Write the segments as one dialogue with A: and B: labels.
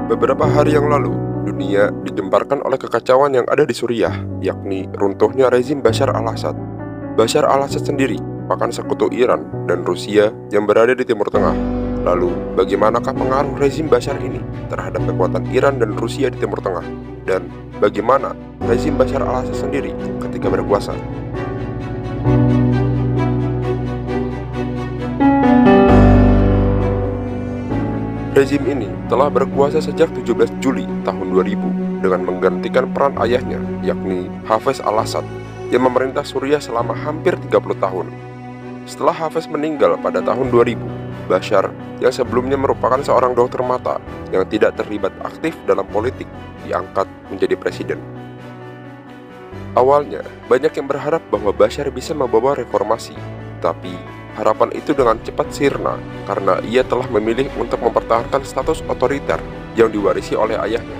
A: Beberapa hari yang lalu, dunia digemparkan oleh kekacauan yang ada di Suriah, yakni runtuhnya rezim Bashar al-Assad. Bashar al-Assad sendiri merupakan sekutu Iran dan Rusia yang berada di Timur Tengah. Lalu, bagaimanakah pengaruh rezim Bashar ini terhadap kekuatan Iran dan Rusia di Timur Tengah? Dan bagaimana rezim Bashar al-Assad sendiri ketika berkuasa? Rezim ini telah berkuasa sejak 17 Juli tahun 2000 dengan menggantikan peran ayahnya, yakni Hafez al-Assad, yang memerintah Suriah selama hampir 30 tahun. Setelah Hafez meninggal pada tahun 2000, Bashar, yang sebelumnya merupakan seorang dokter mata yang tidak terlibat aktif dalam politik, diangkat menjadi presiden. Awalnya, banyak yang berharap bahwa Bashar bisa membawa reformasi, tapi harapan itu dengan cepat sirna karena ia telah memilih untuk mempertahankan status otoriter yang diwarisi oleh ayahnya.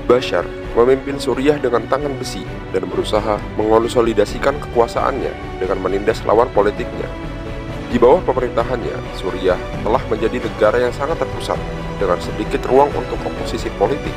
A: Bashar memimpin Suriah dengan tangan besi dan berusaha mengonsolidasikan kekuasaannya dengan menindas lawan politiknya. Di bawah pemerintahannya, Suriah telah menjadi negara yang sangat terpusat dengan sedikit ruang untuk oposisi politik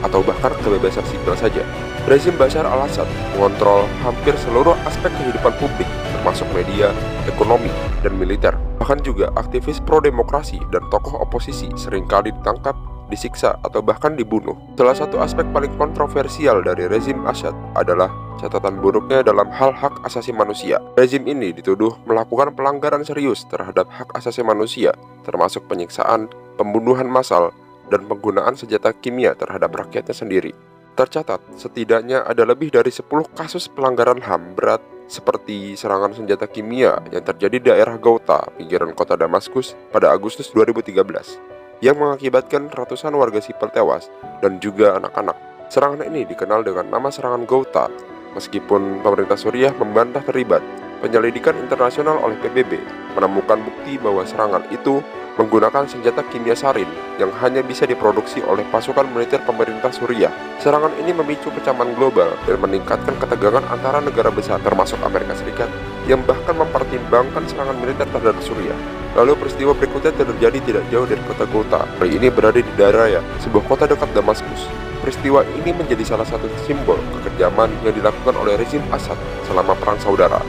A: atau bahkan kebebasan sipil saja. Rezim Bashar al-Assad mengontrol hampir seluruh aspek kehidupan publik, termasuk media, ekonomi, dan militer. Bahkan juga aktivis pro-demokrasi dan tokoh oposisi seringkali ditangkap, disiksa, atau bahkan dibunuh. Salah satu aspek paling kontroversial dari rezim Assad adalah catatan buruknya dalam hal hak asasi manusia. Rezim ini dituduh melakukan pelanggaran serius terhadap hak asasi manusia, termasuk penyiksaan, pembunuhan massal, dan penggunaan senjata kimia terhadap rakyatnya sendiri. Tercatat, setidaknya ada lebih dari 10 kasus pelanggaran HAM berat seperti serangan senjata kimia yang terjadi di daerah Ghouta, pinggiran kota Damaskus pada Agustus 2013, yang mengakibatkan ratusan warga sipil tewas dan juga anak-anak. Serangan ini dikenal dengan nama serangan Ghouta, meskipun pemerintah Suriah membantah terlibat. Penyelidikan internasional oleh PBB menemukan bukti bahwa serangan itu menggunakan senjata kimia sarin yang hanya bisa diproduksi oleh pasukan militer pemerintah Suriah. Serangan ini memicu kecaman global dan meningkatkan ketegangan antara negara besar termasuk Amerika Serikat yang bahkan mempertimbangkan serangan militer terhadap Suriah. Lalu peristiwa berikutnya terjadi tidak jauh dari kota Ghouta. Kali ini berada di Daraya, sebuah kota dekat Damaskus. Peristiwa ini menjadi salah satu simbol kekejaman yang dilakukan oleh rezim Assad selama perang saudara.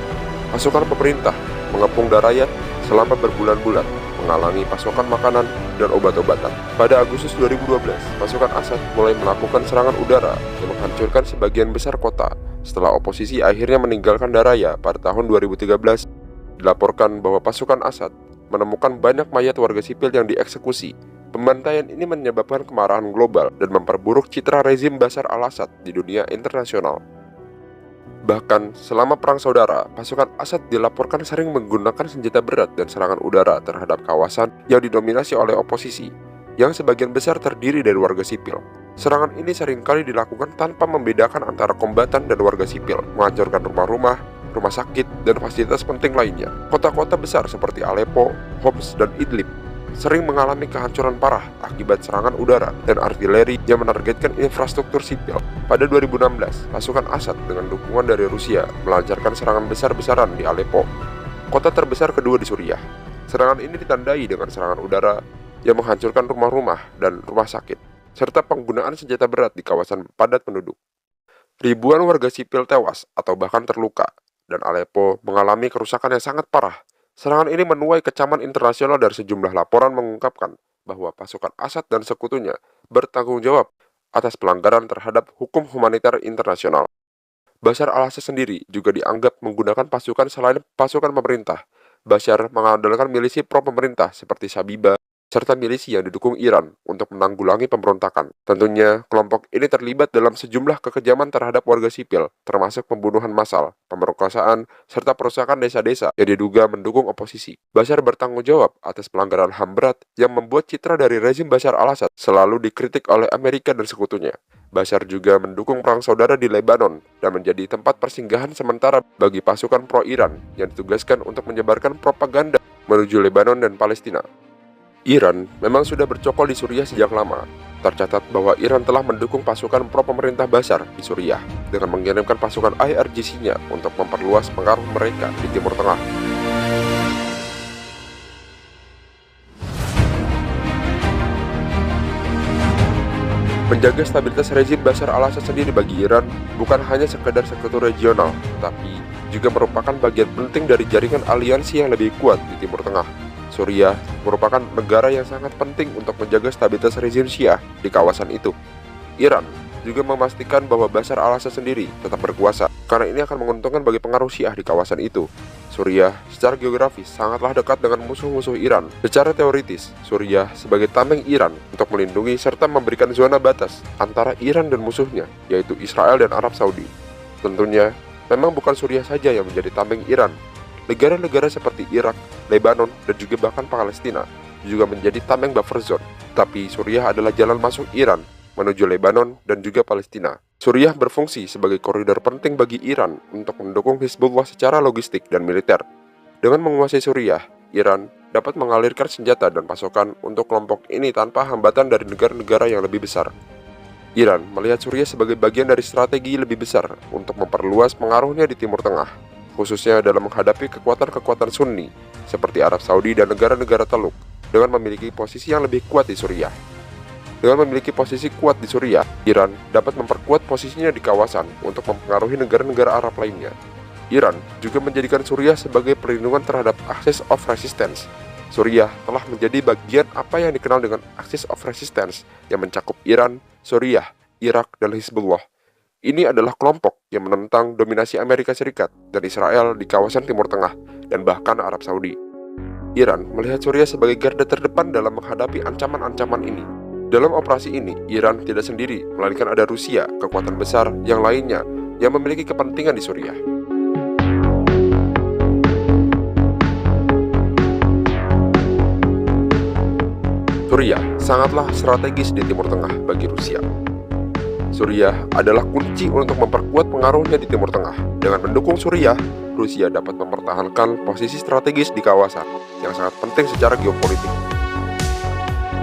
A: Pasukan pemerintah mengepung Daraya selama berbulan-bulan, mengalami pasokan makanan dan obat-obatan. Pada Agustus 2012, pasukan Assad mulai melakukan serangan udara yang menghancurkan sebagian besar kota. Setelah oposisi akhirnya meninggalkan Daraya pada tahun 2013, dilaporkan bahwa pasukan Assad menemukan banyak mayat warga sipil yang dieksekusi. Pembantaian ini menyebabkan kemarahan global dan memperburuk citra rezim Bashar al-Assad di dunia internasional. Bahkan selama perang saudara, pasukan Assad dilaporkan sering menggunakan senjata berat dan serangan udara terhadap kawasan yang didominasi oleh oposisi, yang sebagian besar terdiri dari warga sipil. Serangan ini seringkali dilakukan tanpa membedakan antara kombatan dan warga sipil, menghancurkan rumah-rumah, rumah sakit, dan fasilitas penting lainnya. Kota-kota besar seperti Aleppo, Homs, dan Idlib sering mengalami kehancuran parah akibat serangan udara dan artileri yang menargetkan infrastruktur sipil. Pada 2016, pasukan Assad dengan dukungan dari Rusia melancarkan serangan besar-besaran di Aleppo, kota terbesar kedua di Suriah. Serangan ini ditandai dengan serangan udara yang menghancurkan rumah-rumah dan rumah sakit, serta penggunaan senjata berat di kawasan padat penduduk. Ribuan warga sipil tewas atau bahkan terluka, dan Aleppo mengalami kerusakan yang sangat parah. Serangan ini menuai kecaman internasional dari sejumlah laporan mengungkapkan bahwa pasukan Assad dan sekutunya bertanggung jawab atas pelanggaran terhadap hukum humaniter internasional. Bashar al-Assad sendiri juga dianggap menggunakan pasukan selain pasukan pemerintah. Bashar mengandalkan milisi pro-pemerintah seperti Shabiba, serta milisi yang didukung Iran untuk menanggulangi pemberontakan. Tentunya, kelompok ini terlibat dalam sejumlah kekejaman terhadap warga sipil, termasuk pembunuhan massal, pemerkosaan, serta perusakan desa-desa yang diduga mendukung oposisi. Bashar bertanggung jawab atas pelanggaran HAM berat yang membuat citra dari rezim Bashar al-Assad selalu dikritik oleh Amerika dan sekutunya. Bashar juga mendukung perang saudara di Lebanon dan menjadi tempat persinggahan sementara bagi pasukan pro-Iran yang ditugaskan untuk menyebarkan propaganda menuju Lebanon dan Palestina. Iran memang sudah bercokol di Suriah sejak lama. Tercatat bahwa Iran telah mendukung pasukan pro-pemerintah Bashar di Suriah dengan mengirimkan pasukan IRGC-nya untuk memperluas pengaruh mereka di Timur Tengah. Menjaga stabilitas rezim Bashar al-Assad sendiri bagi Iran bukan hanya sekedar sekutu regional, tapi juga merupakan bagian penting dari jaringan aliansi yang lebih kuat di Timur Tengah. Suriah merupakan negara yang sangat penting untuk menjaga stabilitas rezim Syiah di kawasan itu. Iran juga memastikan bahwa Bashar al-Assad sendiri tetap berkuasa, karena ini akan menguntungkan bagi pengaruh Syiah di kawasan itu. Suriah secara geografis sangatlah dekat dengan musuh-musuh Iran. Secara teoritis, Suriah sebagai tameng Iran untuk melindungi serta memberikan zona batas antara Iran dan musuhnya, yaitu Israel dan Arab Saudi. Tentunya, memang bukan Suriah saja yang menjadi tameng Iran. Negara-negara seperti Irak, Lebanon, dan juga bahkan Palestina juga menjadi tameng buffer zone. Tapi Suriah adalah jalan masuk Iran menuju Lebanon dan juga Palestina. Suriah berfungsi sebagai koridor penting bagi Iran untuk mendukung Hizbullah secara logistik dan militer. Dengan menguasai Suriah, Iran dapat mengalirkan senjata dan pasukan untuk kelompok ini tanpa hambatan dari negara-negara yang lebih besar. Iran melihat Suriah sebagai bagian dari strategi lebih besar untuk memperluas pengaruhnya di Timur Tengah, khususnya dalam menghadapi kekuatan-kekuatan Sunni seperti Arab Saudi dan negara-negara Teluk, dengan memiliki posisi yang lebih kuat di Suriah. Dengan memiliki posisi kuat di Suriah, Iran dapat memperkuat posisinya di kawasan untuk mempengaruhi negara-negara Arab lainnya. Iran juga menjadikan Suriah sebagai perlindungan terhadap Axis of Resistance. Suriah telah menjadi bagian apa yang dikenal dengan Axis of Resistance yang mencakup Iran, Suriah, Irak, dan Hizbullah. Ini adalah kelompok yang menentang dominasi Amerika Serikat dan Israel di kawasan Timur Tengah dan bahkan Arab Saudi. Iran melihat Suriah sebagai garda terdepan dalam menghadapi ancaman-ancaman ini. Dalam operasi ini, Iran tidak sendiri, melainkan ada Rusia, kekuatan besar yang lainnya yang memiliki kepentingan di Suriah. Suriah sangatlah strategis di Timur Tengah bagi Rusia. Suriah adalah kunci untuk memperkuat pengaruhnya di Timur Tengah. Dengan mendukung Suriah, Rusia dapat mempertahankan posisi strategis di kawasan yang sangat penting secara geopolitik.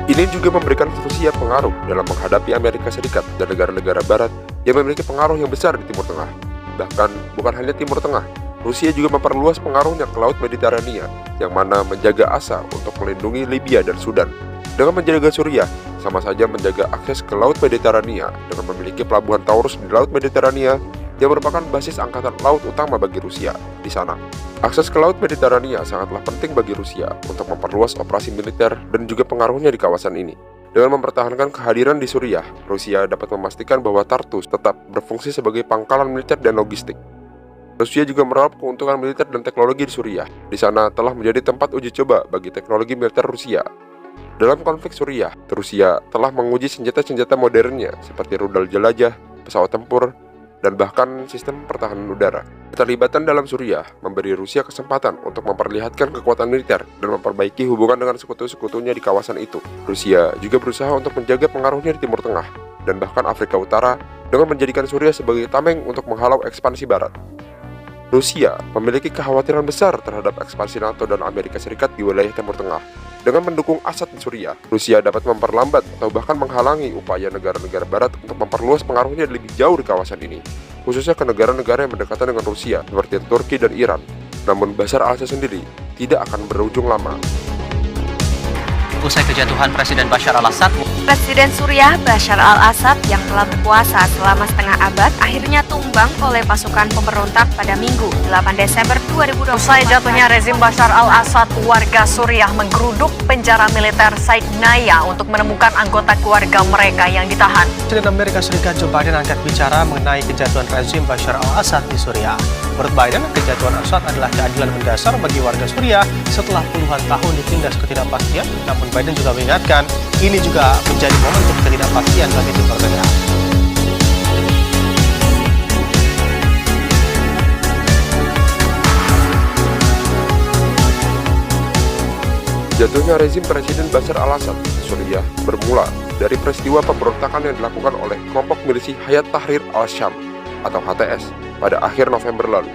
A: Ini juga memberikan Rusia pengaruh dalam menghadapi Amerika Serikat dan negara-negara Barat yang memiliki pengaruh yang besar di Timur Tengah. Bahkan bukan hanya Timur Tengah, Rusia juga memperluas pengaruhnya ke Laut Mediterania, yang mana menjaga asa untuk melindungi Libya dan Sudan. Dengan menjaga Suriah, sama saja menjaga akses ke Laut Mediterania dengan memiliki pelabuhan Taurus di Laut Mediterania yang merupakan basis angkatan laut utama bagi Rusia di sana. Akses ke Laut Mediterania sangatlah penting bagi Rusia untuk memperluas operasi militer dan juga pengaruhnya di kawasan ini. Dengan mempertahankan kehadiran di Suriah, Rusia dapat memastikan bahwa Tartus tetap berfungsi sebagai pangkalan militer dan logistik. Rusia juga meraup keuntungan militer dan teknologi di Suriah. Di sana telah menjadi tempat uji coba bagi teknologi militer Rusia. Dalam konflik Suriah, Rusia telah menguji senjata-senjata modernnya seperti rudal jelajah, pesawat tempur, dan bahkan sistem pertahanan udara. Keterlibatan dalam Suriah memberi Rusia kesempatan untuk memperlihatkan kekuatan militer dan memperbaiki hubungan dengan sekutu-sekutunya di kawasan itu. Rusia juga berusaha untuk menjaga pengaruhnya di Timur Tengah dan bahkan Afrika Utara dengan menjadikan Suriah sebagai tameng untuk menghalau ekspansi Barat. Rusia memiliki kekhawatiran besar terhadap ekspansi NATO dan Amerika Serikat di wilayah Timur Tengah. Dengan mendukung Assad di Suriah, Rusia dapat memperlambat atau bahkan menghalangi upaya negara-negara Barat untuk memperluas pengaruhnya lebih jauh di kawasan ini, khususnya ke negara-negara yang berdekatan dengan Rusia seperti Turki dan Iran. Namun Bashar al-Assad sendiri tidak akan berujung lama.
B: Usai kejatuhan Presiden Bashar al-Assad,
C: Presiden Suriah Bashar al-Assad yang telah berkuasa selama setengah abad akhirnya tumbang oleh pasukan pemberontak pada Minggu 8 Desember 2020.
D: Usai jatuhnya rezim Bashar al-Assad, warga Suriah menggeruduk penjara militer Said Naya untuk menemukan anggota keluarga mereka yang ditahan.
E: Presiden Amerika Serikat Joe Biden angkat bicara mengenai kejatuhan rezim Bashar al-Assad di Suriah. Menurut Biden, kejatuhan Assad adalah keadilan mendasar bagi warga Suriah setelah puluhan tahun ditindas ketidakpastian. Namun Biden juga mengingatkan, ini juga menjadi momentum ketidakpastian bagi Timur Tengah.
A: Jatuhnya rezim Presiden Bashar al-Assad di Suriah bermula dari peristiwa pemberontakan yang dilakukan oleh kelompok milisi Hayat Tahrir al-Sham atau HTS pada akhir November lalu.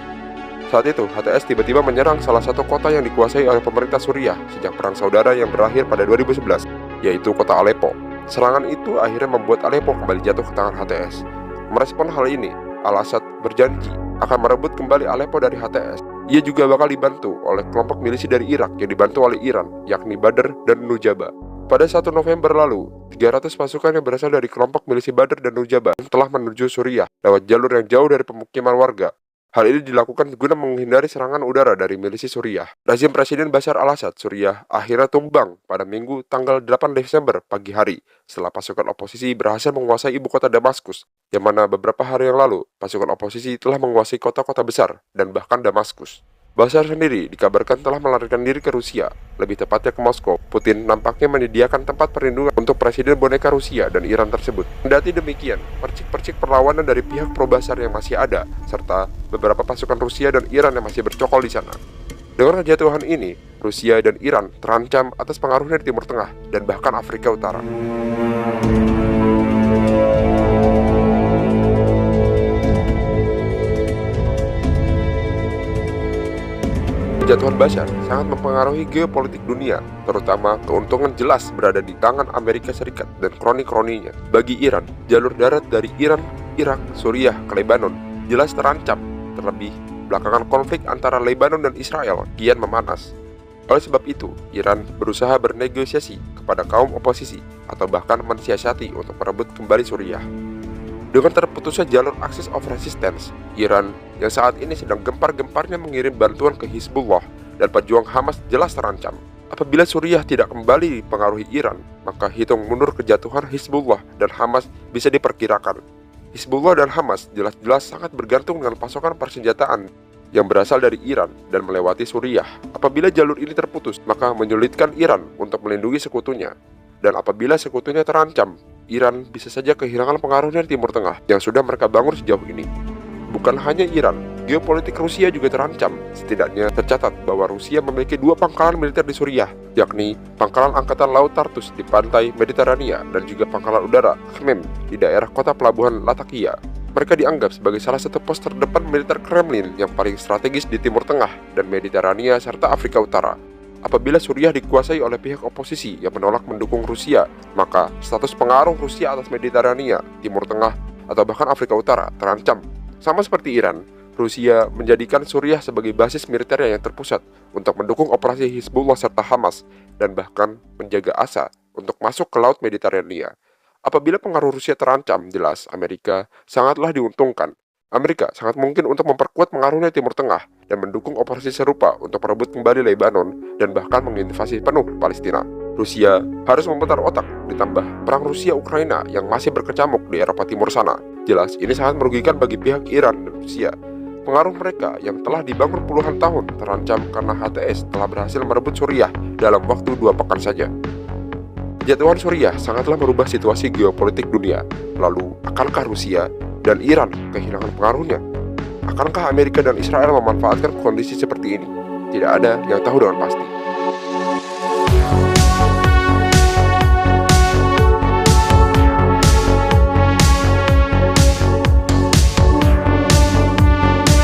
A: Saat itu, HTS tiba-tiba menyerang salah satu kota yang dikuasai oleh pemerintah Suriah sejak Perang Saudara yang berakhir pada 2011, yaitu kota Aleppo. Serangan itu akhirnya membuat Aleppo kembali jatuh ke tangan HTS. Merespon hal ini, al-Assad berjanji akan merebut kembali Aleppo dari HTS. Ia juga bakal dibantu oleh kelompok milisi dari Irak yang dibantu oleh Iran, yakni Badr dan Nujaba. Pada 1 November lalu, 300 pasukan yang berasal dari kelompok milisi Badr dan Nujaba telah menuju Suriah lewat jalur yang jauh dari pemukiman warga. Hal ini dilakukan guna menghindari serangan udara dari milisi Suriah. Rezim Presiden Bashar al-Assad Suriah akhirnya tumbang pada Minggu tanggal 8 Desember pagi hari setelah pasukan oposisi berhasil menguasai ibu kota Damaskus, yang mana beberapa hari yang lalu pasukan oposisi telah menguasai kota-kota besar dan bahkan Damaskus. Bashar sendiri dikabarkan telah melarikan diri ke Rusia, lebih tepatnya ke Moskow. Putin nampaknya menyediakan tempat perlindungan untuk presiden boneka Rusia dan Iran tersebut. Kendati demikian, percik-percik perlawanan dari pihak pro-Bashar yang masih ada, serta beberapa pasukan Rusia dan Iran yang masih bercokol di sana. Dengan kejatuhan ini, Rusia dan Iran terancam atas pengaruh dari Timur Tengah dan bahkan Afrika Utara. Kejatuhan Bashar sangat mempengaruhi geopolitik dunia, terutama keuntungan jelas berada di tangan Amerika Serikat dan kroni-kroninya. Bagi Iran, jalur darat dari Iran, Irak, Suriah ke Lebanon jelas terancam, terlebih belakangan konflik antara Lebanon dan Israel kian memanas. Oleh sebab itu, Iran berusaha bernegosiasi kepada kaum oposisi atau bahkan mensiasati untuk merebut kembali Suriah. Dengan terputusnya jalur Axis of Resistance, Iran yang saat ini sedang gempar-gemparnya mengirim bantuan ke Hizbullah dan pejuang Hamas jelas terancam. Apabila Suriah tidak kembali dipengaruhi Iran, maka hitung mundur kejatuhan Hizbullah dan Hamas bisa diperkirakan. Hizbullah dan Hamas jelas-jelas sangat bergantung dengan pasokan persenjataan yang berasal dari Iran dan melewati Suriah. Apabila jalur ini terputus, maka menyulitkan Iran untuk melindungi sekutunya. Dan apabila sekutunya terancam, Iran bisa saja kehilangan pengaruh dari Timur Tengah yang sudah mereka bangun sejauh ini. Bukan hanya Iran, geopolitik Rusia juga terancam. Setidaknya tercatat bahwa Rusia memiliki 2 pangkalan militer di Suriah, yakni Pangkalan Angkatan Laut Tartus di pantai Mediterania dan juga Pangkalan Udara Khmim di daerah kota pelabuhan Latakia. Mereka dianggap sebagai salah satu pos terdepan militer Kremlin yang paling strategis di Timur Tengah dan Mediterania serta Afrika Utara. Apabila Suriah dikuasai oleh pihak oposisi yang menolak mendukung Rusia, maka status pengaruh Rusia atas Mediterania, Timur Tengah, atau bahkan Afrika Utara terancam. Sama seperti Iran, Rusia menjadikan Suriah sebagai basis militer yang terpusat untuk mendukung operasi Hizbullah serta Hamas, dan bahkan menjaga asa untuk masuk ke Laut Mediterania. Apabila pengaruh Rusia terancam, jelas Amerika sangatlah diuntungkan. Amerika sangat mungkin untuk memperkuat pengaruhnya Timur Tengah dan mendukung operasi serupa untuk merebut kembali Lebanon dan bahkan menginvasi penuh Palestina. Rusia harus memutar otak, ditambah perang Rusia-Ukraina yang masih berkecamuk di Eropa Timur sana. Jelas ini sangat merugikan bagi pihak Iran dan Rusia. Pengaruh mereka yang telah dibangun puluhan tahun terancam karena HTS telah berhasil merebut Suriah dalam waktu 2 pekan saja. Kejatuhan Suriah sangatlah merubah situasi geopolitik dunia. Lalu, akankah Rusia dan Iran kehilangan pengaruhnya? Akankah Amerika dan Israel memanfaatkan kondisi seperti ini? Tidak ada yang tahu dengan pasti.